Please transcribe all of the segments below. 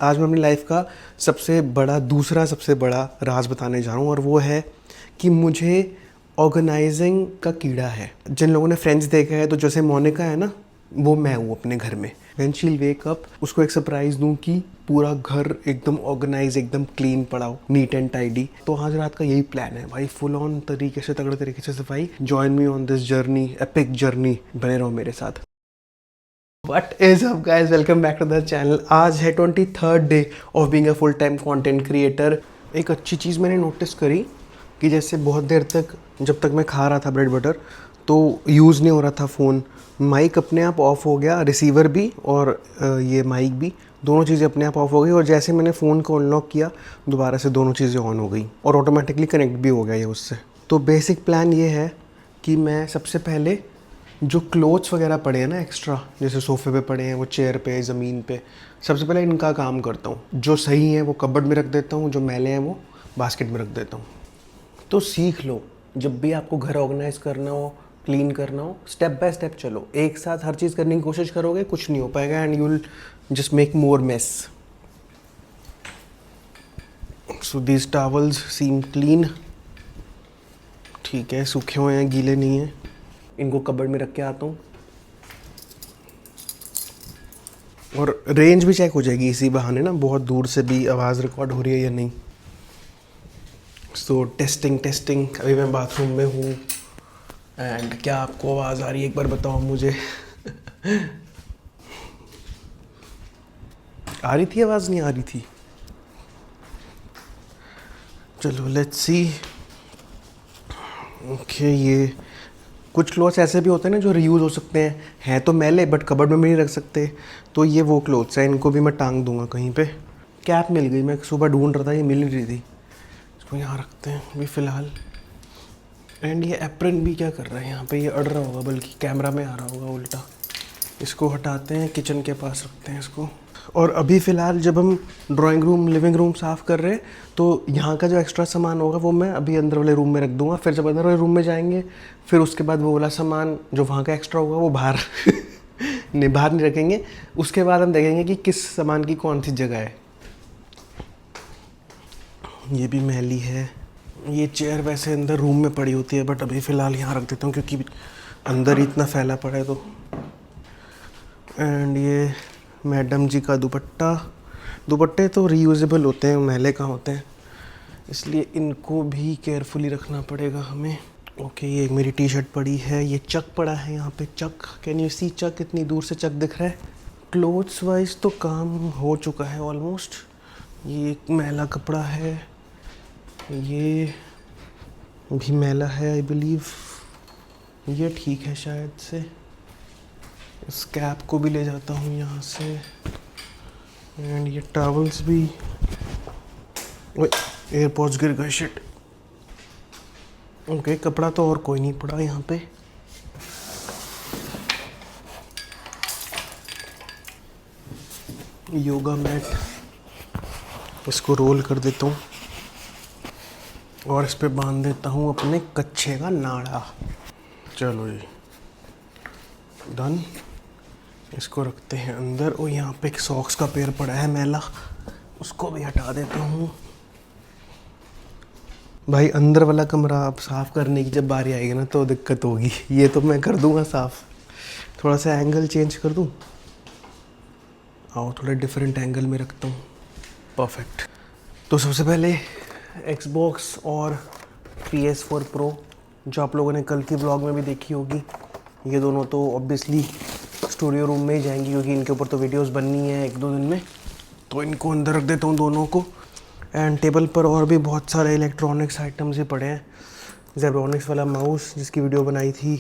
आज मैं अपनी लाइफ का दूसरा सबसे बड़ा राज बताने जा रहा हूँ और वो है कि मुझे ऑर्गेनाइजिंग का कीड़ा है। जिन लोगों ने फ्रेंड्स देखा है तो जैसे मोनिका है ना, वो मैं हूँ अपने घर में। When she will wake up, उसको एक सरप्राइज़ दूँ कि पूरा घर एकदम ऑर्गेनाइज, एकदम क्लीन पड़ा हो, नीट एंड टाइडी। तो आज रात का यही प्लान है भाई, फुल ऑन तरीके से, तगड़े तरीके से सफाई। Join me on this journey, epic journey, बने रहो मेरे साथ। What is up guys, welcome back to the channel। आज है 23rd day of being a full time content creator. एक अच्छी चीज़ मैंने नोटिस करी कि जैसे बहुत देर तक, जब तक मैं खा रहा था ब्रेड बटर, तो यूज़ नहीं हो रहा था फ़ोन। माइक अपने आप ऑफ हो गया, रिसीवर भी और ये माइक भी, दोनों चीज़ें अपने आप ऑफ हो गई। और जैसे मैंने फ़ोन को अनलॉक किया, दोबारा से दोनों चीज़ें ऑन हो गई और ऑटोमेटिकली कनेक्ट भी हो गया ये उससे। तो बेसिक प्लान ये है कि मैं सबसे पहले जो क्लोथ्स वगैरह पड़े हैं ना एक्स्ट्रा, जैसे सोफ़े पे पड़े हैं, वो चेयर पे, ज़मीन पे, सबसे पहले इनका काम करता हूँ। जो सही है वो कबर्ड में रख देता हूँ, जो मैले हैं वो बास्केट में रख देता हूँ। तो सीख लो, जब भी आपको घर ऑर्गेनाइज करना हो, क्लीन करना हो, स्टेप बाय स्टेप चलो। एक साथ हर चीज़ करने की कोशिश करोगे, कुछ नहीं हो पाएगा and you will just make more mess. So these towels seem clean. ठीक है, सूखे हुए हैं, गीले नहीं हैं। इनको कबर्ड में रख के आता हूँ और रेंज भी चेक हो जाएगी इसी बहाने ना, बहुत दूर से भी आवाज़ रिकॉर्ड हो रही है या नहीं। सो टेस्टिंग। अभी मैं बाथरूम में हूँ एंड क्या आपको आवाज़ आ रही है एक बार बताओ मुझे। आ रही थी आवाज़, नहीं आ रही थी? चलो लेट्स सी। ओके, ये कुछ क्लोथ्स ऐसे भी होते हैं ना जो रीयूज़ हो सकते हैं तो मैले, बट कबर्ड में भी नहीं रख सकते। तो ये वो क्लोथ्स हैं, इनको भी मैं टांग दूंगा कहीं पे। कैप मिल गई, मैं सुबह ढूंढ रहा था, ये मिल नहीं रही थी। इसको यहाँ रखते हैं अभी फ़िलहाल। एंड ये एप्रन भी क्या कर रहा है यहाँ पे, ये अड़ रहा होगा, बल्कि कैमरा में आ रहा होगा उल्टा। इसको हटाते हैं, किचन के पास रखते हैं इसको। और अभी फ़िलहाल जब हम ड्राइंग रूम, लिविंग रूम साफ़ कर रहे हैं, तो यहाँ का जो एक्स्ट्रा सामान होगा वो मैं अभी अंदर वाले रूम में रख दूँगा। फिर जब अंदर वाले रूम में जाएंगे, फिर उसके बाद वो वाला सामान जो वहाँ का एक्स्ट्रा होगा वो बाहर नहीं, बाहर नहीं रखेंगे। उसके बाद हम देखेंगे कि किस सामान की कौन सी जगह है। ये भी मैली है। ये चेयर वैसे अंदर रूम में पड़ी होती है, बट अभी फ़िलहाल यहाँ रख देता हूँ क्योंकि अंदर ही इतना फैला पड़ा है तो। एंड ये मैडम जी का दुपट्टे तो रीयूजेबल होते हैं, मैले कहाँ होते हैं, इसलिए इनको भी केयरफुली रखना पड़ेगा हमें। ओके, ये एक मेरी टी शर्ट पड़ी है, ये चक पड़ा है यहाँ पे। चक, कैन यू सी चक? इतनी दूर से चक दिख रहा है। क्लोथ्स वाइज तो काम हो चुका है ऑलमोस्ट। ये एक मैला कपड़ा है, ये भी मैला है आई बिलीव। ये ठीक है शायद से। इस कैप को भी ले जाता हूँ यहाँ से। एंड ये टॉवल्स भी। एयरपॉड्स गिर गए, शिट। ओके, कपड़ा तो और कोई नहीं पड़ा यहाँ पे। योगा मैट, इसको रोल कर देता हूँ और इस पे बांध देता हूँ अपने कच्छे का नाड़ा। चलो जी, डन। इसको रखते हैं अंदर। और यहाँ पे एक सॉक्स का पेड़ पड़ा है मैला, उसको भी हटा देता हूँ। भाई अंदर वाला कमरा अब साफ़ करने की जब बारी आएगी ना तो दिक्कत होगी। ये तो मैं कर दूँगा साफ़। थोड़ा सा एंगल चेंज कर दूँ, आओ थोड़ा डिफरेंट एंगल में रखता हूँ। परफेक्ट। तो सबसे पहले Xbox और PS4 Pro, जो आप लोगों ने कल की व्लॉग में भी देखी होगी, ये दोनों तो ऑब्वियसली स्टूडियो रूम में ही जाएंगी क्योंकि इनके ऊपर तो वीडियोस बननी है 1-2 दिन में। तो इनको अंदर रख देता हूँ दोनों को। एंड टेबल पर और भी बहुत सारे इलेक्ट्रॉनिक्स आइटम्स ही पड़े हैं। जेब्रॉनिक्स वाला माउस जिसकी वीडियो बनाई थी,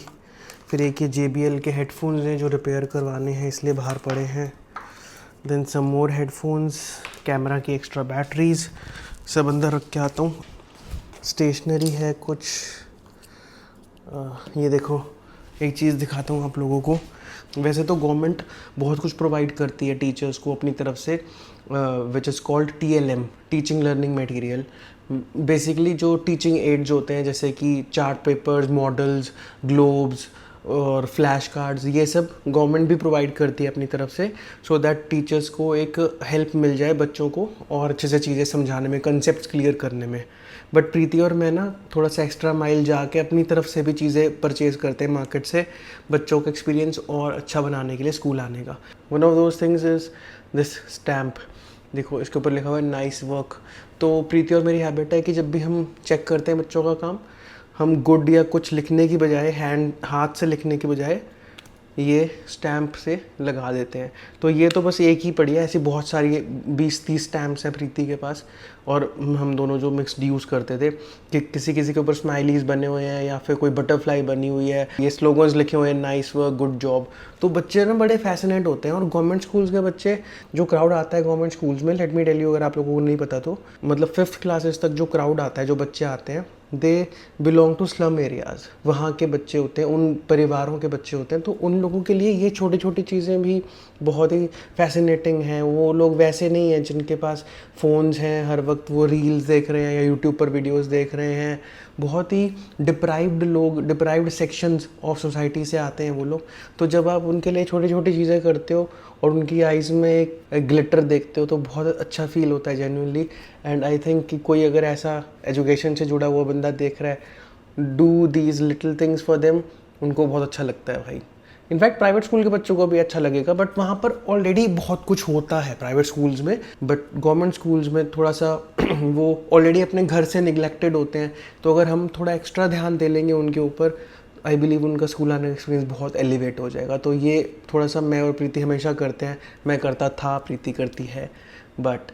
फिर एक ये JBL के हेडफोन्स हैं जो रिपेयर करवाने हैं इसलिए बाहर पड़े हैं। देन सम मोर हेडफोन्स, कैमरा की एक्स्ट्रा बैटरीज, सब अंदर रख के आता हूँ। स्टेशनरी है कुछ। ये देखो, एक चीज़ दिखाता हूँ आप लोगों को। वैसे तो गवर्नमेंट बहुत कुछ प्रोवाइड करती है टीचर्स को अपनी तरफ से, which is called TLM, teaching learning material. Basically जो टीचिंग एड्स होते हैं, जैसे कि चार्ट पेपर्स, मॉडल्स, ग्लोब्स, और फ्लैश कार्ड्स, ये सब गवर्नमेंट भी प्रोवाइड करती है अपनी तरफ से, सो दैट टीचर्स को एक हेल्प मिल जाए बच्चों को और अच्छे से चीज़ें समझाने में, कंसेप्ट क्लियर करने में। बट प्रीति और मैं ना थोड़ा सा एक्स्ट्रा माइल जाके अपनी तरफ से भी चीज़ें परचेज़ करते हैं मार्केट से, बच्चों का एक्सपीरियंस और अच्छा बनाने के लिए स्कूल आने का। One of those things is this stamp. देखो इसके ऊपर लिखा हुआ है नाइस वर्क। तो प्रीति और मेरी हैबिट है कि जब भी हम चेक करते हैं बच्चों का काम, हम गुड या कुछ लिखने की बजाय, हाथ से लिखने की बजाय ये स्टैम्प से लगा देते हैं। तो ये तो बस एक ही पड़ी है, ऐसी बहुत सारी 20-30 स्टैम्प्स हैं प्रीति के पास, और हम दोनों जो मिक्स्ड यूज़ करते थे कि किसी किसी के ऊपर स्माइलीज बने हुए हैं या फिर कोई बटरफ्लाई बनी हुई है, ये स्लोगन्स लिखे हुए हैं नाइस वर्क, गुड जॉब। तो बच्चे ना बड़े फैसिनेट होते हैं। और गवर्नमेंट स्कूल्स के बच्चे, जो क्राउड आता है गवर्नमेंट स्कूल्स में, लेट मी टेल यू, अगर आप लोगों को नहीं पता तो, मतलब 5th क्लासेस तक जो क्राउड आता है, जो बच्चे आते हैं, they belong to slum areas. वहाँ के बच्चे होते हैं, उन परिवारों के बच्चे होते हैं। तो उन लोगों के लिए ये छोटी छोटी चीज़ें भी बहुत ही फैसिनेटिंग हैं। वो लोग वैसे नहीं हैं जिनके पास फ़ोन्स हैं, हर वक्त वो रील्स देख रहे हैं या यूट्यूब पर वीडियोस देख रहे हैं। बहुत ही डिप्राइव्ड लोग, डिप्राइव्ड सेक्शंस ऑफ सोसाइटी से आते हैं वो लोग। तो जब आप उनके लिए छोटी छोटी चीज़ें करते हो और उनकी आइज़ में एक ग्लिटर देखते हो तो बहुत अच्छा फील होता है जेन्युइनली। एंड आई थिंक कि कोई अगर ऐसा एजुकेशन से जुड़ा हुआ बंदा देख रहा है, do these little things for them, उनको बहुत अच्छा लगता है भाई। इनफैक्ट प्राइवेट स्कूल के बच्चों को भी अच्छा लगेगा, बट वहाँ पर ऑलरेडी बहुत कुछ होता है प्राइवेट स्कूल्स में। बट गवर्नमेंट स्कूल्स में थोड़ा सा वो ऑलरेडी अपने घर से निगलेक्टेड होते हैं। तो अगर हम थोड़ा एक्स्ट्रा ध्यान दे लेंगे उनके ऊपर, आई बिलीव उनका स्कूल आने का एक्सपीरियंस बहुत एलिवेट हो जाएगा। तो ये थोड़ा सा मैं और प्रीति हमेशा करते हैं, मैं करता था, प्रीति करती है। बट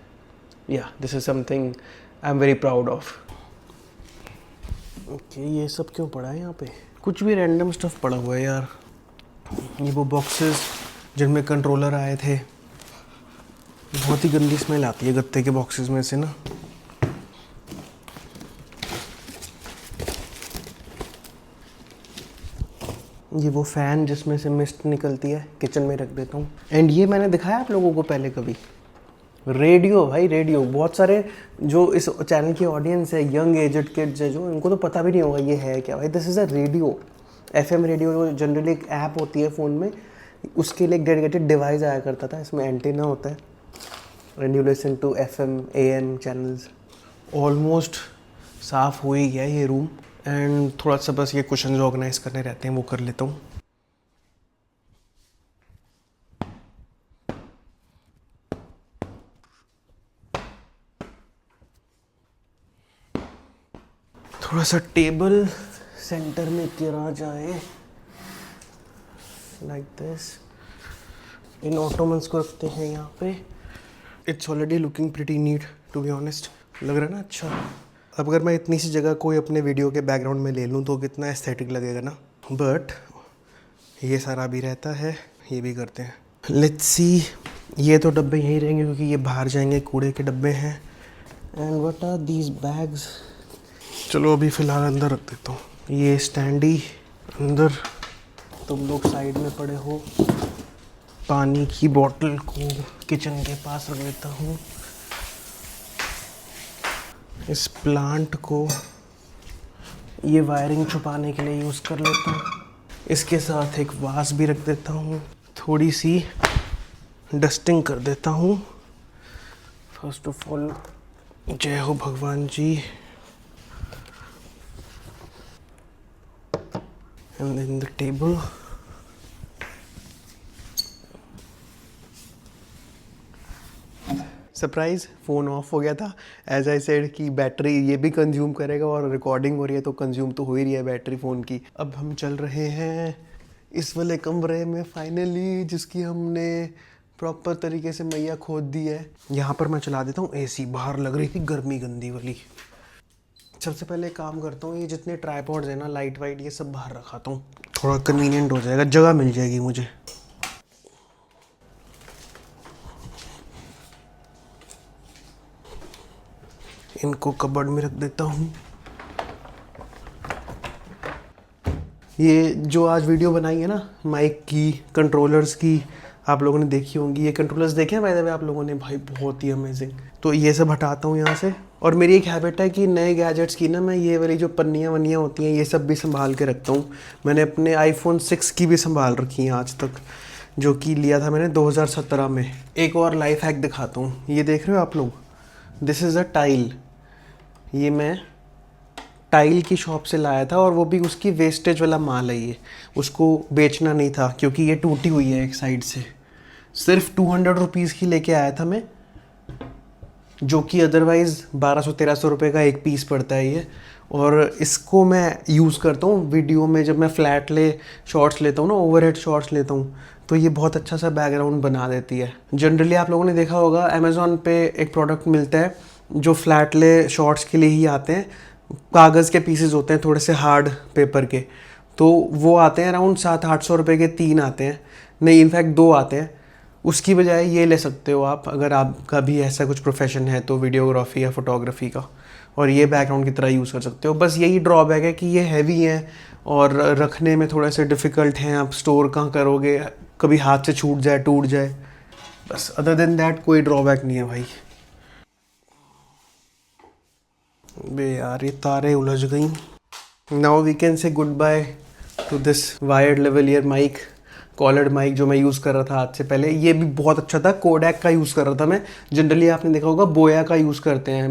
या this is something I am very proud of. Okay, ये सब क्यों पड़ा है यहाँ पे? कुछ भी रैंडम स्टफ पड़ा हुआ है यार। ये वो बॉक्सेस जिनमें कंट्रोलर आए थे, बहुत ही गंदी स्मेल आती है गत्ते के बॉक्सेस में से ना। ये वो फ़ैन जिसमें से मिस्ट निकलती है, किचन में रख देता हूँ। एंड ये मैंने दिखाया आप लोगों को पहले कभी, रेडियो। भाई रेडियो, बहुत सारे जो इस चैनल की ऑडियंस है, यंग एजड किड्स है जो, इनको तो पता भी नहीं होगा ये है क्या। भाई this is a radio, FM radio. जो जनरली एक ऐप होती है फ़ोन में, उसके लिए एक डेडिकेटेड डिवाइस आया करता था, इसमें एंटीना होता है, and you listen to FM AM channels. Almost साफ़ हो ही गया ये रूम, एंड थोड़ा सा बस ये कुशन्स ऑर्गेनाइज करने रहते हैं, वो कर लेता हूँ। थोड़ा सा टेबल सेंटर में गिरा जाए, लाइक दिस। इन ऑटोमन्स को रखते हैं यहाँ पे। It's already looking pretty neat to be honest, लग रहा है ना अच्छा। अब अगर मैं इतनी सी जगह कोई अपने वीडियो के बैकग्राउंड में ले लूँ तो कितना एस्थेटिक लगेगा ना। बट ये सारा भी रहता है, ये भी करते हैं। लेट्स सी, ये तो डब्बे यहीं रहेंगे क्योंकि ये बाहर जाएंगे, कूड़े के डब्बे हैं। And what are these bags? चलो अभी फ़िलहाल अंदर रख देता हूँ। ये स्टैंडी अंदर, तुम लोग साइड में पड़े हो। पानी की बोतल को किचन के पास रख देता हूँ। इस प्लांट को ये वायरिंग छुपाने के लिए यूज़ कर लेता हूँ। इसके साथ एक वास भी रख देता हूँ। थोड़ी सी डस्टिंग कर देता हूँ। फर्स्ट ऑफ ऑल जय हो भगवान जी। And then the table. Surprise, phone off हो गया था। एज आई सेड कि बैटरी ये भी कंज्यूम करेगा, और रिकॉर्डिंग हो रही है तो कंज्यूम तो हो ही रही है बैटरी फ़ोन की। अब हम चल रहे हैं इस वाले कमरे में फाइनली, जिसकी हमने प्रॉपर तरीके से मैया खोद दी है। यहाँ पर मैं चला देता हूँ AC, बाहर लग रही थी गर्मी गंदी वाली। सबसे पहले काम करता हूँ, ये जितने ट्राइपॉड्स हैं ना, लाइट वाइट, ये सब बाहर रखाता हूँ, थोड़ा कन्वीनियंट हो जाएगा, जगह मिल जाएगी मुझे। इनको कबर्ड में रख देता हूँ। ये जो आज वीडियो बनाई है ना माइक की, कंट्रोलर्स की, आप लोगों ने देखी होंगी। ये कंट्रोलर्स देखे हैं बाय द वे आप लोगों ने? भाई बहुत ही अमेजिंग। तो ये सब हटाता हूँ यहाँ से, और मेरी एक हैबिट है कि नए गैजेट्स की ना मैं ये वाली जो पन्नियाँ वन्नियाँ होती हैं ये सब भी संभाल के रखता हूँ। मैंने अपने iPhone 6 की भी संभाल रखी है आज तक, जो कि लिया था मैंने 2017 में। एक और लाइफ हैक दिखाता हूँ, ये देख रहे हो आप लोग, दिस इज़ अ टाइल। ये मैं टाइल की शॉप से लाया था और वो भी उसकी वेस्टेज वाला माल है ये, उसको बेचना नहीं था क्योंकि ये टूटी हुई है एक साइड से। सिर्फ 200 रुपीज़ की लेके आया था मैं, जो कि अदरवाइज़ 1200-1300 रुपये का एक पीस पड़ता है ये। और इसको मैं यूज़ करता हूँ वीडियो में, जब मैं फ्लैट ले शॉट्स लेता हूँ ना, ओवरहेड शॉट्स लेता हूँ, तो ये बहुत अच्छा सा बैकग्राउंड बना देती है। जनरली आप लोगों ने देखा होगा अमेज़ॉन पे एक प्रोडक्ट मिलता है जो फ्लैट ले शॉट्स के लिए ही आते हैं, कागज़ के पीसेस होते हैं थोड़े से हार्ड पेपर के, तो वो आते हैं अराउंड 700-800 रुपये के 3 आते हैं, नहीं इनफैक्ट 2 आते हैं। उसकी बजाय ये ले सकते हो आप, अगर आपका भी ऐसा कुछ प्रोफेशन है तो वीडियोग्राफी या फोटोग्राफी का, और ये बैकग्राउंड की तरह यूज़ कर सकते हो। बस यही ड्रॉबैक है कि ये हैवी है और रखने में थोड़े से डिफ़िकल्ट हैं, आप स्टोर कहाँ करोगे, कभी हाथ से छूट जाए टूट जाए, बस अदर देन दैट कोई ड्रॉबैक नहीं है भाई। बे यार ये तारे उलझ गई। Now we can say goodbye to this wired lavalier mic, collared mic जो मैं यूज़ कर रहा था आज से पहले। ये भी बहुत अच्छा था, कोडैक का यूज़ कर रहा था मैं। जनरली आपने देखा होगा बोया का यूज़ करते हैं,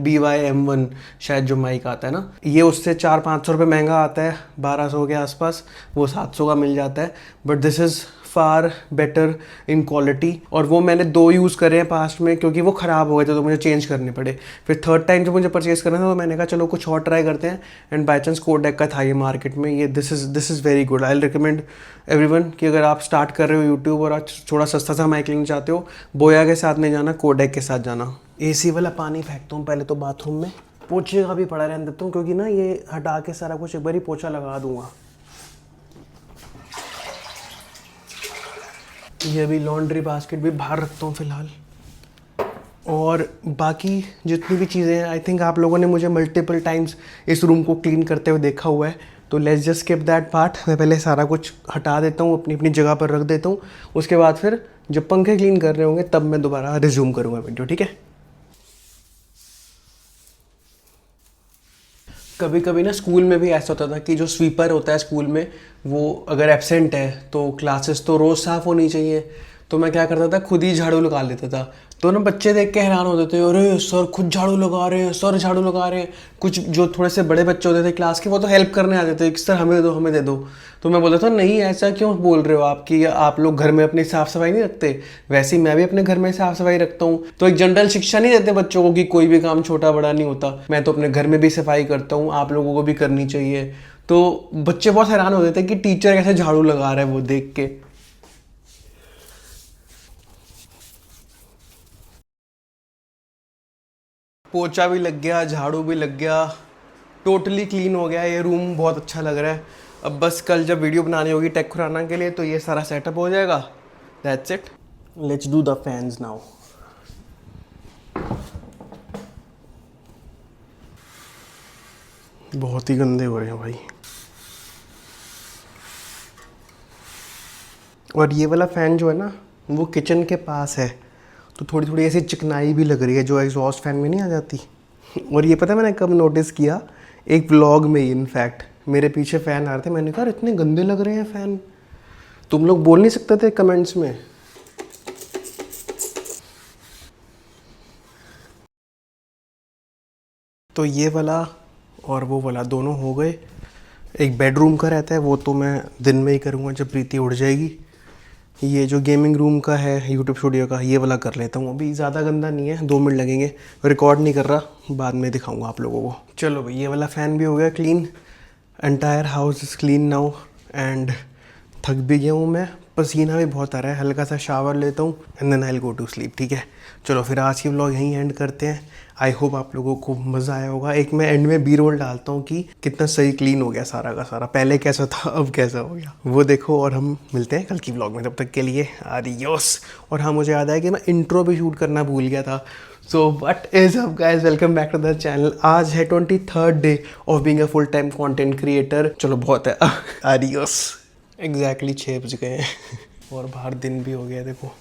BY-M1 शायद जो माइक आता है ना, ये उससे 400-500 रुपये महंगा आता है, 1200 के आसपास, वो 700 का मिल जाता है। But this is far better in quality. और वो मैंने 2 यूज़ करे हैं पास्ट में, क्योंकि वो ख़राब हो गए थे तो मुझे चेंज करने पड़े। फिर थर्ड टाइम जब मुझे परचेज़ करना था तो मैंने कहा चलो कुछ और ट्राई करते हैं, एंड बाई चांस कोडेक का था ये मार्केट में। ये this is very good, I will recommend everyone कि अगर आप स्टार्ट कर रहे हो यूट्यूब और आज थोड़ा सस्ता सा माइक लेना चाहते हो, बोया के साथ नहीं जाना, कोडेक के साथ जाना। AC वाला पानी फेंकता हूँ पहले तो बाथरूम में, पोछे का भी पड़ा रहने देता हूँ, क्योंकि ना ये हटा के सारा कुछ एक बार ही पोछा लगा दूँगा। ये अभी लॉन्ड्री बास्केट भी बाहर रखता हूँ फ़िलहाल। और बाकी जितनी भी चीज़ें हैं, आई थिंक आप लोगों ने मुझे मल्टीपल टाइम्स इस रूम को क्लीन करते हुए देखा हुआ है, तो let's just skip that part. मैं पहले सारा कुछ हटा देता हूँ, अपनी अपनी जगह पर रख देता हूँ, उसके बाद फिर जब पंखे क्लीन कर रहे होंगे तब मैं दोबारा रिज्यूम करूँगा वीडियो, ठीक है। कभी कभी ना स्कूल में भी ऐसा होता था कि जो स्वीपर होता है स्कूल में, वो अगर एब्सेंट है तो क्लासेस तो रोज़ साफ़ होनी चाहिए, तो मैं क्या करता था, खुद ही झाड़ू लगा लेता था। तो ना बच्चे देख के हैरान होते थे, अरे सर खुद झाड़ू लगा रहे हैं, सर झाड़ू लगा रहे हैं। कुछ जो थोड़े से बड़े बच्चे होते थे क्लास के, वो तो हेल्प करने आ जाते थे कि सर हमें दे दो हमें दे दो। तो मैं बोलता था नहीं ऐसा क्यों बोल रहे हो आप, कि आप लोग घर में अपनी साफ़ सफाई नहीं रखते, वैसे ही मैं भी अपने घर में साफ़ सफाई रखता हूँ। तो एक जनरल शिक्षा नहीं देते बच्चों को कि कोई भी काम छोटा बड़ा नहीं होता, मैं तो अपने घर में भी सफाई करता हूँ, आप लोगों को भी करनी चाहिए। तो बच्चे बहुत हैरान होते थे कि टीचर कैसे झाड़ू लगा रहा है वो देख के। पोछा भी लग गया, झाड़ू भी लग गया, टोटली क्लीन हो गया, ये रूम बहुत अच्छा लग रहा है। अब बस कल जब वीडियो बनानी होगी टेक खुराना के लिए तो ये सारा सेटअप हो जाएगा, that's it. Let's do the fans now. बहुत ही गंदे हो रहे हैं भाई। और ये वाला फ़ैन जो है ना, वो किचन के पास है, तो थोड़ी थोड़ी ऐसी चिकनाई भी लग रही है जो एग्जॉस्ट फैन में नहीं आ जाती। और ये पता है मैंने कब नोटिस किया, एक व्लॉग में ही इनफैक्ट मेरे पीछे फ़ैन आ रहे थे, मैंने कहा इतने गंदे लग रहे हैं फ़ैन, तुम लोग बोल नहीं सकते थे कमेंट्स में। तो ये वाला और वो वाला दोनों हो गए। एक बेडरूम का रहता है, वो तो मैं दिन में ही करूँगा जब प्रीति उड़ जाएगी। ये जो गेमिंग रूम का है यूट्यूब स्टूडियो का, ये वाला कर लेता हूँ, अभी ज़्यादा गंदा नहीं है, 2 मिनट लगेंगे, रिकॉर्ड नहीं कर रहा, बाद में दिखाऊंगा आप लोगों को। चलो भाई ये वाला फ़ैन भी हो गया clean, entire house is clean now, and थक भी गया हूँ मैं, पसीना भी बहुत आ रहा है, हल्का सा शावर लेता हूँ and then I will go to sleep, ठीक है। चलो फिर आज की व्लॉग यहीं एंड करते हैं। आई होप आप लोगों को मज़ा आया होगा। एक मैं एंड में B-roll डालता हूँ कि कितना सही क्लीन हो गया सारा का सारा, पहले कैसा था अब कैसा हो गया, वो देखो। और हम मिलते हैं कल की व्लॉग में, तब तक के लिए आडियोस। और हाँ मुझे याद आया कि मैं इंट्रो भी शूट करना भूल गया था। So what is up guys, welcome back to the channel. आज है 23rd day of being a full time content creator. चलो बहुत है, आडियोस। एग्जैक्टली 6 बज गए हैं और बाहर दिन भी हो गया देखो।